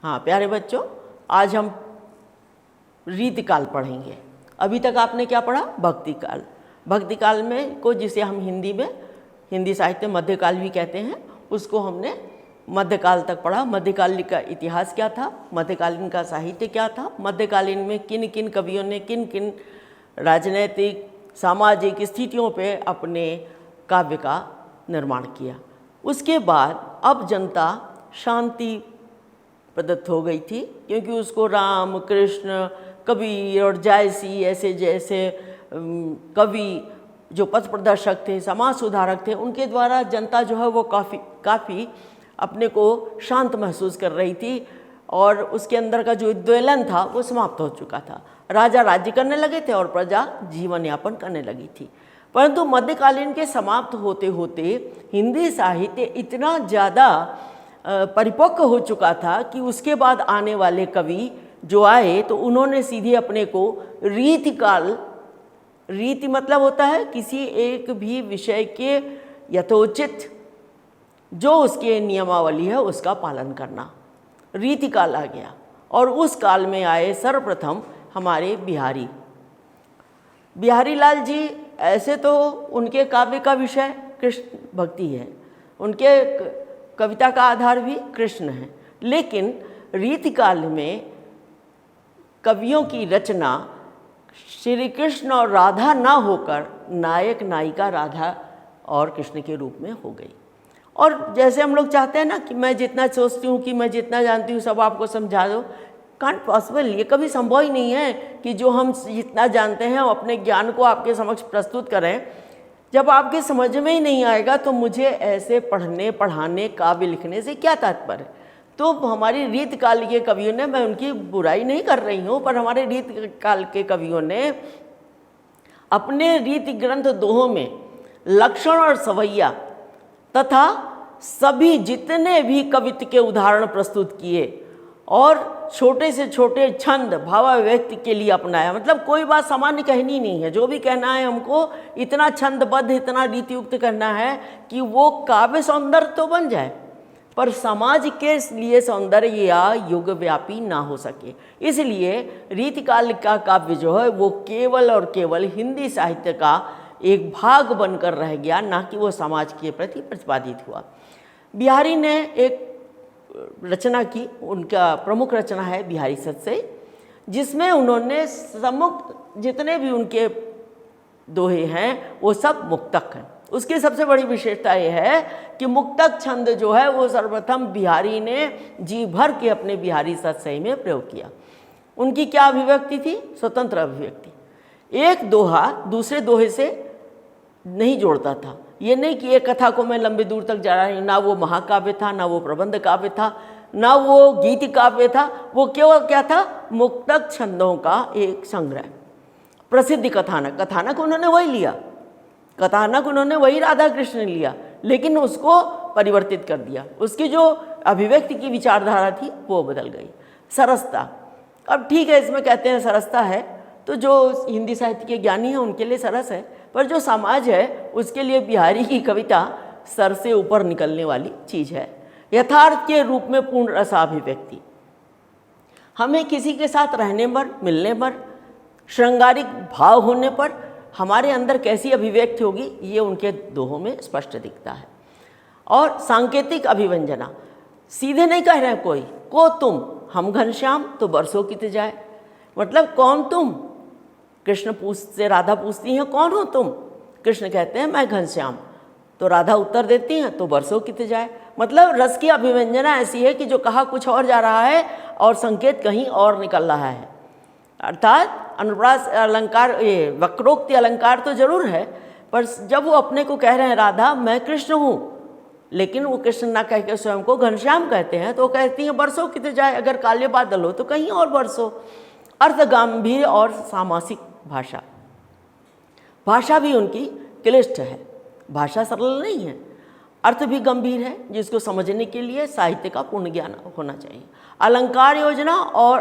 हाँ प्यारे बच्चों, आज हम रीतिकाल पढ़ेंगे। अभी तक आपने क्या पढ़ा? भक्तिकाल। भक्तिकाल में को जिसे हम हिंदी साहित्य मध्यकाल भी कहते हैं, उसको हमने मध्यकाल तक पढ़ा। मध्यकाल का इतिहास क्या था, मध्यकालीन का साहित्य क्या था, मध्यकालीन में किन किन कवियों ने किन किन राजनैतिक सामाजिक स्थितियों पे अपने काव्य का निर्माण किया। उसके बाद अब जनता शांति प्रदत्त हो गई थी, क्योंकि उसको राम, कृष्ण, कबीर और जायसी ऐसे जैसे कवि जो पथ प्रदर्शक थे, समाज सुधारक थे, उनके द्वारा जनता जो है वो काफ़ी अपने को शांत महसूस कर रही थी और उसके अंदर का जो द्वेलन था वो समाप्त हो चुका था। राजा राज्य करने लगे थे और प्रजा जीवन यापन करने लगी थी। परंतु मध्यकालीन के समाप्त होते होते हिंदी साहित्य इतना ज़्यादा परिपक्व हो चुका था कि उसके बाद आने वाले कवि जो आए तो उन्होंने सीधे अपने को रीति मतलब होता है किसी एक भी विषय के यथोचित जो उसके नियमावली है उसका पालन करना, रीतिकाल आ गया। और उस काल में आए सर्वप्रथम हमारे बिहारी लाल जी। ऐसे तो उनके काव्य का विषय कृष्ण भक्ति है, उनके कविता का आधार भी कृष्ण है, लेकिन रीतिकाल में कवियों की रचना श्री कृष्ण और राधा ना होकर नायक नायिका राधा और कृष्ण के रूप में हो गई। और जैसे हम लोग चाहते हैं ना कि मैं जितना सोचती हूँ कि मैं जितना जानती हूँ सब आपको समझा दो, कांट पॉसिबल, ये कभी संभव ही नहीं है कि जो हम जितना जानते हैं अपने ज्ञान को आपके समक्ष प्रस्तुत करें। जब आपके समझ में ही नहीं आएगा तो मुझे ऐसे पढ़ने पढ़ाने काव्य लिखने से क्या तात्पर्य। तो हमारी रीतकाल के कवियों ने, मैं उनकी बुराई नहीं कर रही हूँ, पर हमारे रीतकाल के कवियों ने अपने रीति ग्रंथ दोहों में लक्षण और सवैया तथा सभी जितने भी कवित्व के उदाहरण प्रस्तुत किए और छोटे से छोटे छंद भावाव्यक्ति के लिए अपनाया। मतलब कोई बात सामान्य कहनी नहीं है, जो भी कहना है हमको इतना छंदबद्ध, इतना रीतियुक्त करना है कि वो काव्य सौंदर्य तो बन जाए पर समाज के लिए सौंदर्य या युग व्यापी ना हो सके। इसलिए रीतिकाल का काव्य जो है वो केवल और केवल हिंदी साहित्य का एक भाग बनकर रह गया, ना कि वो समाज के प्रति प्रतिपादित हुआ। बिहारी ने एक रचना की, उनका प्रमुख रचना है बिहारी सतसई, जिसमें उन्होंने समुक्त जितने भी उनके दोहे हैं वो सब मुक्तक हैं। उसकी सबसे बड़ी विशेषता ये है कि मुक्तक छंद जो है वो सर्वप्रथम बिहारी ने जी भर के अपने बिहारी सतसई में प्रयोग किया। उनकी क्या अभिव्यक्ति थी? स्वतंत्र अभिव्यक्ति। एक दोहा दूसरे दोहे से नहीं जोड़ता था। ये नहीं कि एक कथा को मैं लंबे दूर तक जा रहा हूँ, ना वो महाकाव्य था, ना वो प्रबंध काव्य था, ना वो गीत काव्य था, वो केवल क्या था? मुक्तक छंदों का एक संग्रह। प्रसिद्ध कथानक उन्होंने वही लिया, कथानक उन्होंने वही राधा कृष्ण लिया, लेकिन उसको परिवर्तित कर दिया। उसकी जो अभिव्यक्ति की विचारधारा थी वो बदल गई। सरसता, अब ठीक है इसमें कहते हैं सरसता है तो जो हिंदी साहित्य के ज्ञानी हैं उनके लिए सरस है, पर जो समाज है उसके लिए बिहारी की कविता सर से ऊपर निकलने वाली चीज़ है। यथार्थ के रूप में पूर्ण रसाभिव्यक्ति। हमें किसी के साथ रहने पर, मिलने पर, श्रृंगारिक भाव होने पर हमारे अंदर कैसी अभिव्यक्ति होगी ये उनके दोहों में स्पष्ट दिखता है। और सांकेतिक अभिव्यंजना, सीधे नहीं कह रहे हैं कोई को तुम, हम घनश्याम तो बरसों कित जाए। मतलब कौन तुम? कृष्ण से राधा पूछती हैं कौन हो तुम? कृष्ण कहते हैं मैं घनश्याम, तो राधा उत्तर देती हैं तो बरसों कित जाए। मतलब रस की अभिव्यंजना ऐसी है कि जो कहा कुछ और जा रहा है और संकेत कहीं और निकल रहा है। अर्थात अनुप्रास अलंकार, ये वक्रोक्ति अलंकार तो जरूर है, पर जब वो अपने को कह रहे हैं राधा मैं कृष्ण हूँ, लेकिन वो कृष्ण ना कह के स्वयं को घनश्याम कहते हैं, तो वो कहती हैं बरसों कित जाए, अगर काले बादल हो तो कहीं और बरसों। अर्थ गंभीर और सामासिक भाषा, भाषा भी उनकी क्लिष्ट है, भाषा सरल नहीं है, अर्थ भी गंभीर है जिसको समझने के लिए साहित्य का पूर्ण ज्ञान होना चाहिए। अलंकार योजना और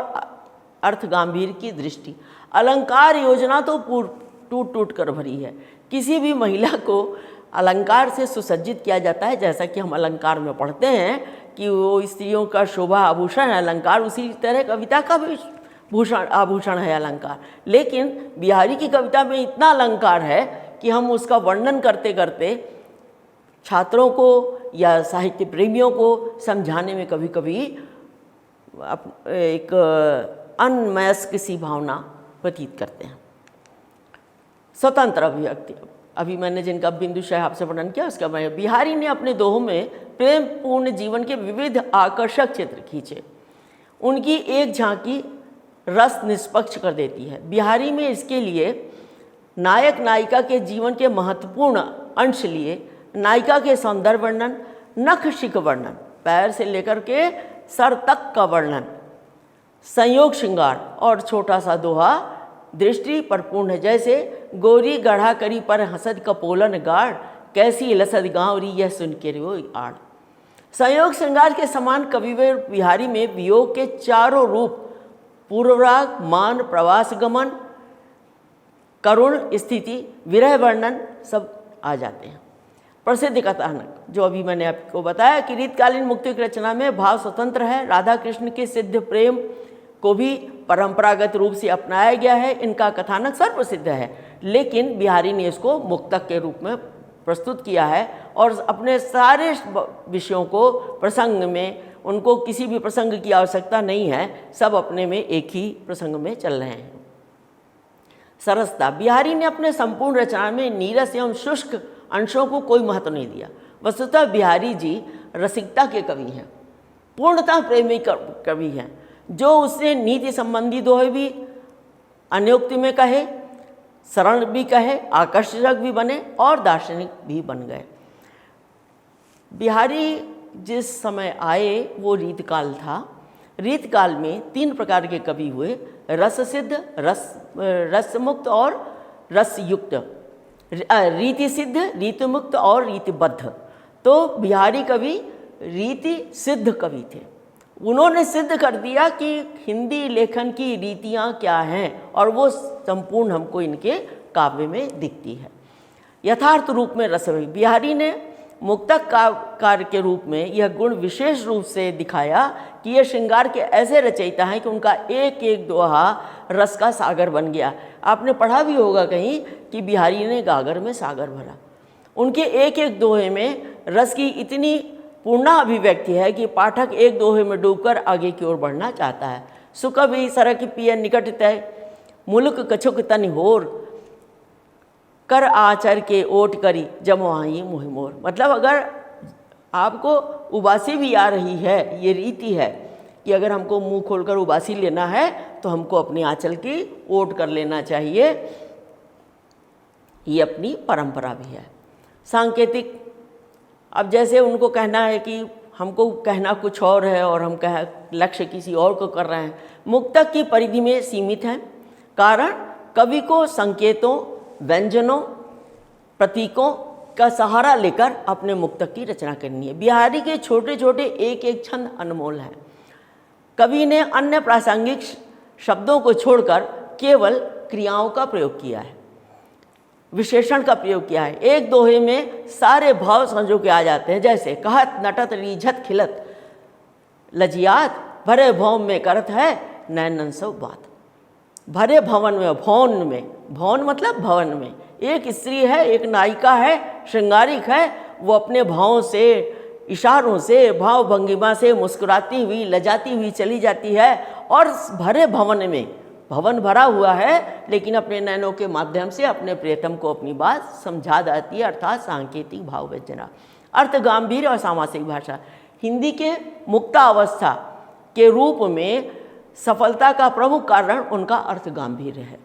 अर्थ गंभीर की दृष्टि। अलंकार योजना तो टूट टूट कर भरी है। किसी भी महिला को अलंकार से सुसज्जित किया जाता है, जैसा कि हम अलंकार में पढ़ते हैं कि वो स्त्रियों का शोभा आभूषण है अलंकार, उसी तरह कविता का भी भूषण आभूषण है अलंकार। लेकिन बिहारी की कविता में इतना अलंकार है कि हम उसका वर्णन करते करते छात्रों को या साहित्य प्रेमियों को समझाने में कभी कभी एक अनमयस्क सी भावना प्रतीत करते हैं। स्वतंत्र अभिव्यक्ति, अभी मैंने जिनका बिंदुशः आपसे वर्णन किया उसका मैं, बिहारी ने अपने दोहों में प्रेम पूर्ण जीवन के विविध आकर्षक चित्र खींचे। उनकी एक झांकी रस निष्पक्ष कर देती है। बिहारी में इसके लिए नायक नायिका के जीवन के महत्वपूर्ण अंश लिए नायिका के सौंदर्य वर्णन, नख शिख वर्णन, पैर से लेकर के सर तक का वर्णन, संयोग श्रृंगार और छोटा सा दोहा दृष्टि पर पूर्ण है। जैसे गोरी गढ़ा करी पर हसद कपोलन गाढ़, कैसी लसद गाँवरी यह सुन के रो आड़। संयोग श्रृंगार के समान कविवर बिहारी में वियोग के चारों रूप पूर्वराग, मान, प्रवास गमन, करुण स्थिति, विरह वर्णन सब आ जाते हैं। प्रसिद्ध कथानक जो अभी मैंने आपको बताया कि रीतकालीन मुक्तिक रचना में भाव स्वतंत्र है। राधा कृष्ण के सिद्ध प्रेम को भी परंपरागत रूप से अपनाया गया है। इनका कथानक सर्वप्रसिद्ध है, लेकिन बिहारी ने इसको मुक्तक के रूप में प्रस्तुत किया है और अपने सारे विषयों को प्रसंग में, उनको किसी भी प्रसंग की आवश्यकता नहीं है, सब अपने में एक ही प्रसंग में चल रहे हैं। सरसता, बिहारी ने अपने संपूर्ण रचना में नीरस एवं शुष्क अंशों को कोई महत्व नहीं दिया। वस्तुतः बिहारी जी रसिकता के कवि हैं, पूर्णतः प्रेमी कवि हैं, जो उसने नीति संबंधी दोहे भी अन्योक्ति में कहे, सरल भी कहे, आकर्षक भी बने और दार्शनिक भी बन गए। बिहारी जिस समय आए वो रीतकाल था। रीतकाल में 3 प्रकार के कवि हुए, रस सिद्ध, रसमुक्त और रसयुक्त, रीति सिद्ध, रीतिमुक्त और रीतिबद्ध। तो बिहारी कवि रीति सिद्ध कवि थे। उन्होंने सिद्ध कर दिया कि हिंदी लेखन की रीतियाँ क्या हैं और वो संपूर्ण हमको इनके काव्य में दिखती है। यथार्थ रूप में रस, बिहारी ने मुक्तक कार्य के रूप में यह गुण विशेष रूप से दिखाया कि ये श्रृंगार के ऐसे रचयिता हैं कि उनका एक एक दोहा रस का सागर बन गया। आपने पढ़ा भी होगा कहीं कि बिहारी ने गागर में सागर भरा। उनके एक एक दोहे में रस की इतनी पूर्ण अभिव्यक्ति है कि पाठक एक दोहे में डूबकर आगे की ओर बढ़ना चाहता है। सुख भी सरक पिय निकट तय, मुल्क कछुक तन होर, कर आचर के ओट करी जमवाई मुहि मोर। मतलब अगर आपको उबासी भी आ रही है, ये रीति है कि अगर हमको मुंह खोलकर उबासी लेना है तो हमको अपने आंचल की ओट कर लेना चाहिए, ये अपनी परंपरा भी है। सांकेतिक, अब जैसे उनको कहना है कि हमको कहना कुछ और है और हम लक्ष्य किसी और को कर रहे हैं, मुक्तक की परिधि में सीमित हैं। कारण कवि को संकेतों, व्यंजनों, प्रतीकों का सहारा लेकर अपने मुक्तक की रचना करनी है। बिहारी के छोटे छोटे एक एक छंद अनमोल हैं। कवि ने अन्य प्रासंगिक शब्दों को छोड़कर केवल क्रियाओं का प्रयोग किया है, विशेषण का प्रयोग किया है। एक दोहे में सारे भाव संजो के आ जाते हैं, जैसे कहत नटत रीझत खिलत लजियात, भरे भौम में करत है नैनन सब बात। भरे भवन में, भवन में, भवन मतलब भवन में एक स्त्री है, एक नायिका है, श्रृंगारिक है, वो अपने भावों से, इशारों से, भाव भंगिमा से मुस्कुराती हुई, लजाती हुई चली जाती है और भरे भवन में, भवन भरा हुआ है लेकिन अपने नैनों के माध्यम से अपने प्रियतम को अपनी बात समझा देती है, अर्थात सांकेतिक भाव व्यंजना। अर्थ गंभीर और सामासिक भाषा, हिंदी के मुक्तावस्था के रूप में सफलता का प्रमुख कारण उनका अर्थ गंभीर है।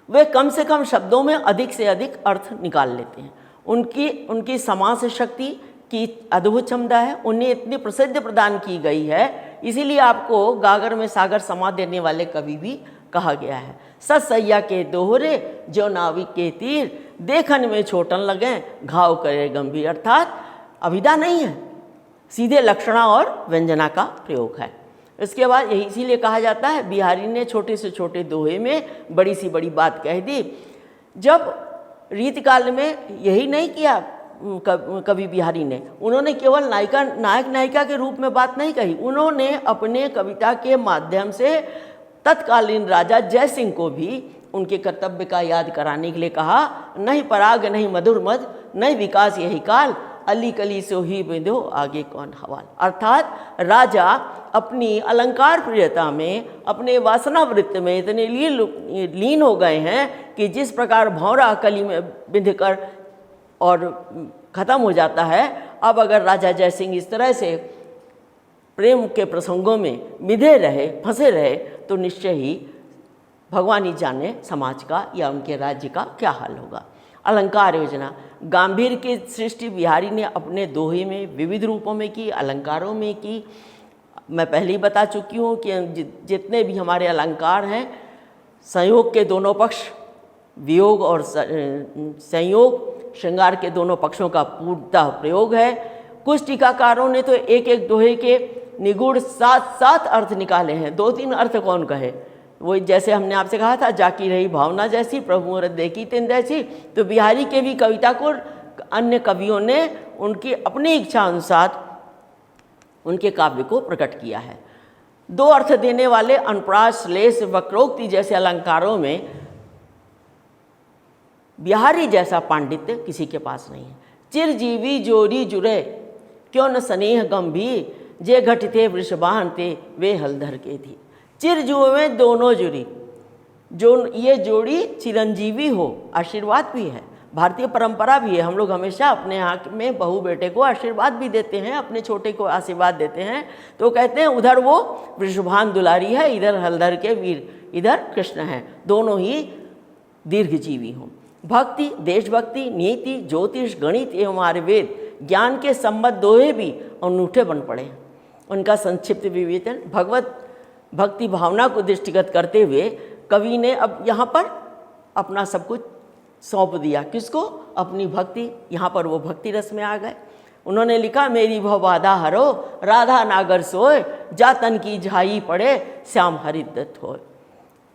वे कम से कम शब्दों में अधिक से अधिक अर्थ निकाल लेते हैं। उनकी समास शक्ति की अद्भुत क्षमता है, उन्हें इतनी प्रसिद्ध प्रदान की गई है, इसीलिए आपको गागर में सागर समा देने वाले कवि भी कहा गया है। सतसैया के दोहरे जो नाविक के तीर, देखन में छोटन लगे घाव करे गंभीर। अर्थात अभिधा नहीं है, सीधे लक्षणा और व्यंजना का प्रयोग है। इसके बाद यही इसीलिए कहा जाता है बिहारी ने छोटे से छोटे दोहे में बड़ी सी बड़ी बात कह दी। जब रीतकाल में यही नहीं किया कवि बिहारी ने। उन्होंने केवल नायक नायिका के रूप में बात नहीं कही, उन्होंने अपने कविता के माध्यम से तत्कालीन राजा जय सिंह को भी उनके कर्तव्य का याद कराने के लिए कहा, नहीं पराग नहीं मधुर मद, नहीं विकास यही काल, अली कली सो ही बिंदो आगे कौन हवाल। अर्थात राजा अपनी अलंकार प्रियता में, अपने वासना वृत्त में इतने लीन हो गए हैं कि जिस प्रकार भौरा कली में बिंध कर और ख़त्म हो जाता है, अब अगर राजा जय सिंह इस तरह से प्रेम के प्रसंगों में बिंधे रहे, फंसे रहे, तो निश्चय ही भगवान ही जाने समाज का या उनके राज्य का क्या हाल होगा। अलंकार योजना, गांभीर्य की सृष्टि बिहारी ने अपने दोहे में विविध रूपों में की, अलंकारों में की। मैं पहले ही बता चुकी हूँ कि जितने भी हमारे अलंकार हैं, संयोग के दोनों पक्ष, वियोग और संयोग, श्रृंगार के दोनों पक्षों का पूर्णतः प्रयोग है। कुछ टीकाकारों ने तो एक एक दोहे के निगूढ़ 7 अर्थ निकाले हैं। 2-3 अर्थ कौन कहे, वो जैसे हमने आपसे कहा था, जाकी रही भावना जैसी प्रभु मूरत देखी तिन जैसी। तो बिहारी के भी कविता को अन्य कवियों ने उनकी अपनी इच्छा अनुसार उनके काव्य को प्रकट किया है। 2 अर्थ देने वाले अनुप्रास, श्लेष, वक्रोक्ति जैसे अलंकारों में बिहारी जैसा पांडित्य किसी के पास नहीं है। चिरजीवी जोरी जुरे क्यों न स्नेह गंभीर, जे घटते वृषभान ते वे हलधर के थी। चिरजुए दोनों जुड़ी, जो ये जोड़ी चिरंजीवी हो, आशीर्वाद भी है, भारतीय परंपरा भी है। हम लोग हमेशा अपने यहाँ में बहू बेटे को आशीर्वाद भी देते हैं, अपने छोटे को आशीर्वाद देते हैं। तो कहते हैं उधर वो वृषभान दुलारी है, इधर हलधर के वीर, इधर कृष्ण हैं, दोनों ही दीर्घजीवी हों। भक्ति, देशभक्ति, नीति, ज्योतिष, गणित एवं आयुर्वेद ज्ञान के संबद्ध दोहे भी अनूठे बन पड़े। उनका संक्षिप्त विवेचन भगवत भक्ति भावना को दृष्टिगत करते हुए कवि ने अब यहाँ पर अपना सब कुछ सौंप दिया। किसको? अपनी भक्ति। यहाँ पर वो भक्ति रस में आ गए। उन्होंने लिखा, मेरी भव बाधा हरो राधा नागर सोए, जा तन की झाई पड़े श्याम हरिदत्त होए।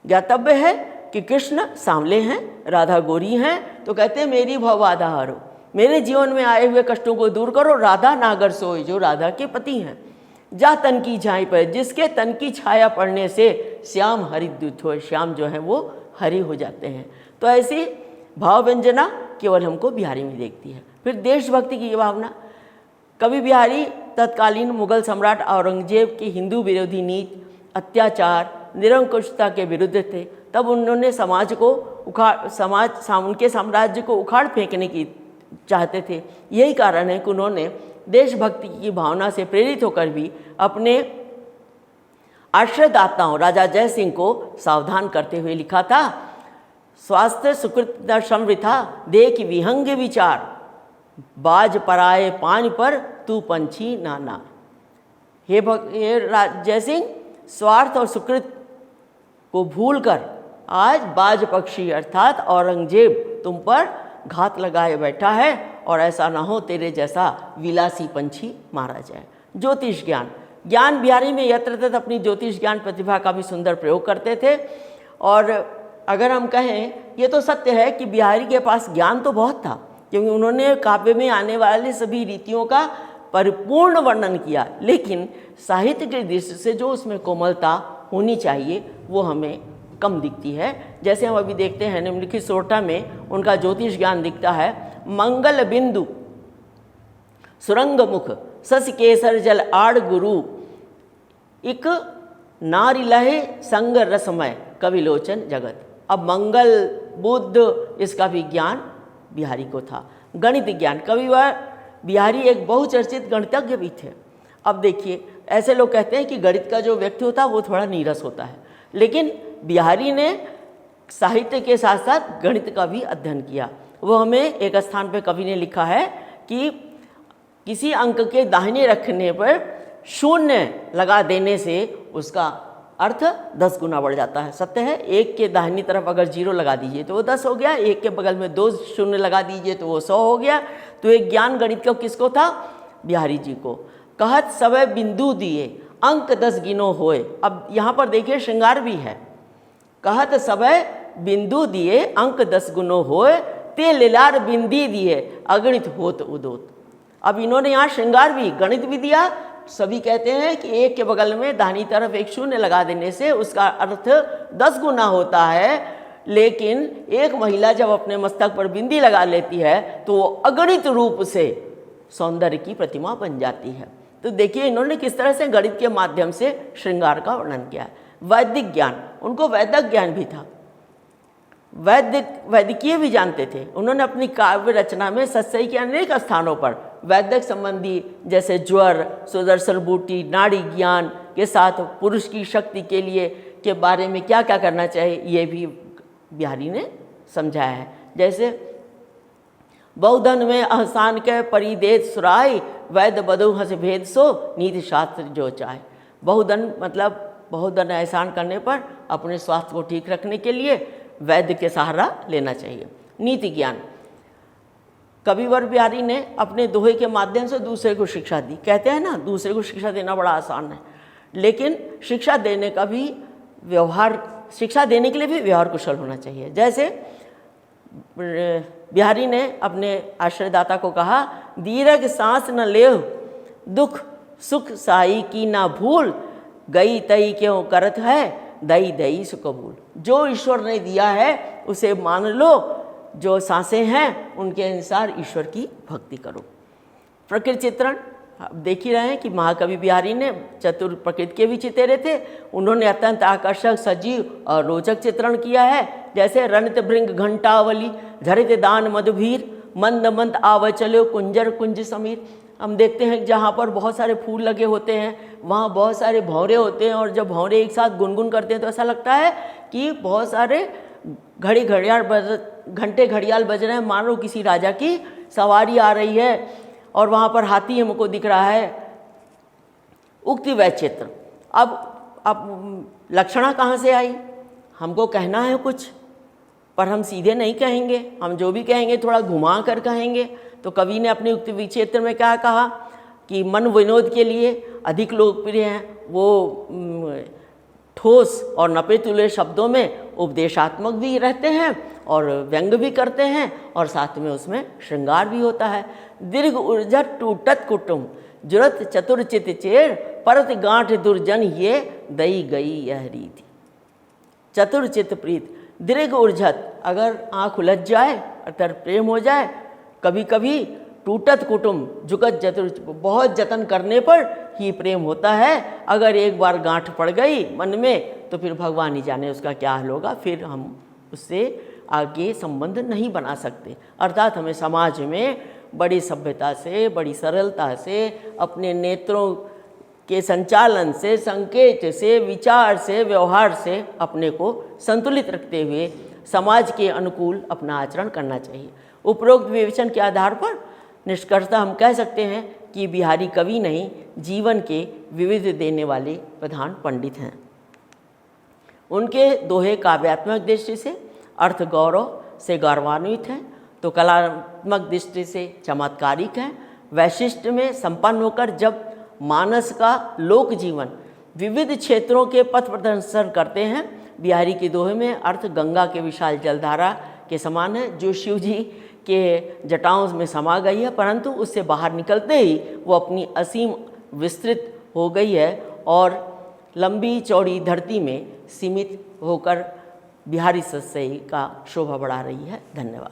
ज्ञातव्य है कि कृष्ण सांवले हैं, राधा गोरी हैं। तो कहते हैं मेरी भव बाधा हरो, मेरे जीवन में आए हुए कष्टों को दूर करो। राधा नागर सोए, जो राधा के पति हैं। जा तन की छाई पर, जिसके तन की छाया पड़ने से श्याम हरिद्युत हो, श्याम जो है वो हरि हो जाते हैं। तो ऐसी भाव व्यंजना केवल हमको बिहारी में देखती है। फिर देशभक्ति की भावना, कवि बिहारी तत्कालीन मुगल सम्राट औरंगजेब की हिंदू विरोधी नीति, अत्याचार, निरंकुशता के विरुद्ध थे। तब उन्होंने उनके साम्राज्य को उखाड़ फेंकने की चाहते थे। यही कारण है कि उन्होंने देशभक्ति की भावना से प्रेरित होकर भी अपने आश्रयदाताओं राजा जय सिंह को सावधान करते हुए लिखा था, स्वास्थ्य सुकृत न समृथा देख विहंग विचार, बाज पराए पान पर तू पंछी नाना। हे जय सिंह, स्वार्थ और सुकृत को भूलकर आज बाज पक्षी अर्थात औरंगजेब तुम पर घात लगाए बैठा है, और ऐसा ना हो तेरे जैसा विलासी पंछी मारा जाए। ज्योतिष ज्ञान, ज्ञान बिहारी में यत्र तत्र अपनी ज्योतिष ज्ञान प्रतिभा का भी सुंदर प्रयोग करते थे। और अगर हम कहें, ये तो सत्य है कि बिहारी के पास ज्ञान तो बहुत था, क्योंकि उन्होंने काव्य में आने वाले सभी रीतियों का परिपूर्ण वर्णन किया, लेकिन साहित्य के दृष्टि से जो उसमें कोमलता होनी चाहिए वो हमें कम दिखती है। जैसे हम अभी देखते हैं निम्नलिखित सोरठा में उनका ज्योतिष ज्ञान दिखता है। मंगल बिंदु सुरंग मुख सस केसर जल आड़ गुरु, इक नारी लहे संग रसमय कविलोचन जगत। अब मंगल बुद्ध इसका भी ज्ञान बिहारी को था। गणित ज्ञान, कविवर बिहारी एक बहुचर्चित गणितज्ञ भी थे। अब देखिए, ऐसे लोग कहते हैं कि गणित का जो व्यक्ति होता है वो थोड़ा नीरस होता है, लेकिन बिहारी ने साहित्य के साथ साथ गणित का भी अध्ययन किया। वो हमें एक स्थान पर कवि ने लिखा है कि किसी अंक के दाहिने रखने पर शून्य लगा देने से उसका अर्थ 10 गुना बढ़ जाता है। सत्य है, एक के दाहिनी तरफ अगर 0 लगा दीजिए तो वो 10 हो गया, एक के बगल में 2 शून्य लगा दीजिए तो वो 100 हो गया। तो एक ज्ञान गणित का किसको था? बिहारी जी को। कहत सवै बिंदु दिए अंक 10 गिनो होए। अब यहाँ पर देखिए श्रृंगार भी है। कहत सवै बिंदु दिए अंक 10 गुनो होए, ते लिलार बिंदी दिए अगणित होत उदोत। अब इन्होंने यहाँ श्रृंगार भी गणित भी दिया। सभी कहते हैं कि एक के बगल में दाहिनी तरफ एक शून्य लगा देने से उसका अर्थ 10 गुना होता है, लेकिन एक महिला जब अपने मस्तक पर बिंदी लगा लेती है तो वो अगणित रूप से सौंदर्य की प्रतिमा बन जाती है। तो देखिए इन्होंने किस तरह से गणित के माध्यम से श्रृंगार का वर्णन किया है। वैदिक ज्ञान, उनको वैदिक ज्ञान भी था, वैदिकीय भी जानते थे। उन्होंने अपनी काव्य रचना में सत्सई के अनेक स्थानों पर वैदिक संबंधी जैसे ज्वर, सुदर्शन बूटी, नाड़ी ज्ञान के साथ पुरुष की शक्ति के लिए के बारे में क्या क्या करना चाहिए ये भी बिहारी ने समझाया है। जैसे बहुधन में अहसान के परिदेत सुराय, वैद्य बधु हंस भेद सो नीति शास्त्र जो चाहे। बहुधन मतलब बहुधन एहसान करने पर अपने स्वास्थ्य को ठीक रखने के लिए वैद्य के सहारा लेना चाहिए। नीति ज्ञान, कविवर बिहारी ने अपने दोहे के माध्यम से दूसरे को शिक्षा दी। कहते हैं ना दूसरे को शिक्षा देना बड़ा आसान है, लेकिन शिक्षा देने का भी शिक्षा देने के लिए भी व्यवहार कुशल होना चाहिए। जैसे बिहारी ने अपने आश्रयदाता को कहा, दीर्घ सांस न लेव, दुख सुख साई की ना भूल, गई तई क्यों करत है, दई दई सु कबूल। जो ईश्वर ने दिया है उसे मान लो, जो सांसें हैं उनके अनुसार ईश्वर की भक्ति करो। प्रकृति चित्रण, आप देख ही रहे हैं कि महाकवि बिहारी ने चतुर प्रकृति के भी चितेरे थे। उन्होंने अत्यंत आकर्षक, सजीव और रोचक चित्रण किया है। जैसे रणित भृंग घंटावली, झरित दान मधुभीर, मंद मंद आव चलो कुंजर कुंज समीर। हम देखते हैं जहाँ पर बहुत सारे फूल लगे होते हैं वहाँ बहुत सारे भंवरे होते हैं, और जब भंवरे एक साथ गुनगुन करते हैं तो ऐसा लगता है कि बहुत सारे घंटे घड़ियाल बज रहे हैं, मानो किसी राजा की सवारी आ रही है और वहाँ पर हाथी हमको दिख रहा है। उक्ति वैचित्र, अब लक्षणा कहाँ से आई? हमको कहना है कुछ, पर हम सीधे नहीं कहेंगे, हम जो भी कहेंगे थोड़ा घुमा कर कहेंगे। तो कवि ने अपनी उक्ति विचित्र में क्या कहा कि मन विनोद के लिए अधिक लोकप्रिय हैं, वो ठोस और नपे तुले शब्दों में उपदेशात्मक भी रहते हैं और व्यंग भी करते हैं, और साथ में उसमें श्रृंगार भी होता है। दीर्घ उर्जत टूटत कुटुम, जुरत चतुर चित चेर, परत गांठ दुर्जन ये दई गई यह रीति। चतुर चित प्रीत, दीर्घ उर्जत, अगर आँख उलझ जाए अर्थात प्रेम हो जाए, कभी कभी टूटत कुटुम, जुगत चतुर, बहुत जतन करने पर ही प्रेम होता है। अगर एक बार गांठ पड़ गई मन में तो फिर भगवान ही जाने उसका क्या हाल होगा, फिर हम उससे आगे संबंध नहीं बना सकते। अर्थात हमें समाज में बड़ी सभ्यता से, बड़ी सरलता से, अपने नेत्रों के संचालन से, संकेत से, विचार से, व्यवहार से अपने को संतुलित रखते हुए समाज के अनुकूल अपना आचरण करना चाहिए। उपरोक्त विवेचन के आधार पर निष्कर्षतः हम कह सकते हैं कि बिहारी कवि नहीं, जीवन के विविध देने वाले प्रधान पंडित हैं। उनके दोहे काव्यात्मक दृष्टि से अर्थ गौरव से गौरवान्वित हैं, तो कलात्मक दृष्टि से चमत्कारिक हैं। वैशिष्ट में संपन्न होकर जब मानस का लोक जीवन विविध क्षेत्रों के पथ प्रदर्शन करते हैं, बिहारी के दोहे में अर्थ गंगा के विशाल जलधारा के समान है, जो शिव जी के जटाओं में समा गई है, परंतु उससे बाहर निकलते ही वो अपनी असीम विस्तृत हो गई है और लंबी चौड़ी धरती में सीमित होकर बिहारी सत्सई का शोभा बढ़ा रही है। धन्यवाद।